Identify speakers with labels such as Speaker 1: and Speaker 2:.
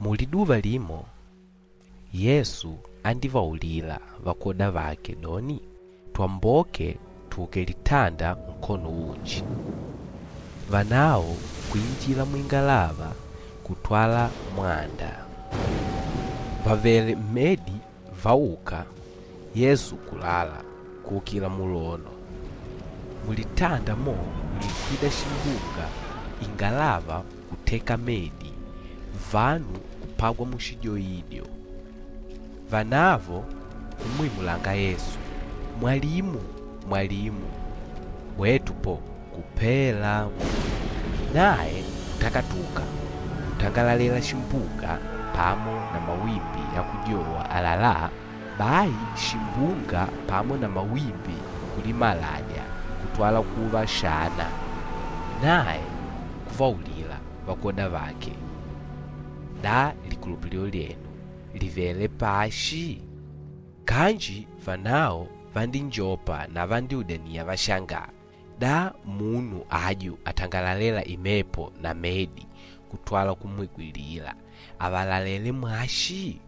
Speaker 1: Muliduva limo Yesu andivaulila vakoda vake doni twamboke tuke litanda mkono unji. Vanawo kuinjila mwingalava kutwala mwanda. Vavele mmedi vauka Yesu kulala kukila mulono. Mulitanda mo mulikwida shimbunga ingalava kuteka medi vanu kupagwa mushijoidyo. Vanavo kumwimulanga Yesu, mwalimu mwalimu wetupo kupela. Naye kutakatuka kutangalalela shimbunga pamo na mawimbi ya kujowa alala. Bai shimbunga pamo na mawimbi kulimalanya kutwala kuva shana. Naye kuvaulila vakoda vake, da likulupilio lyenu livele pashi. Kanji vanao vandinjopa na vandiudania vashanga, da munu aju atangalalela imepo na medi kutwala kumwigwilila avalalele mwashi.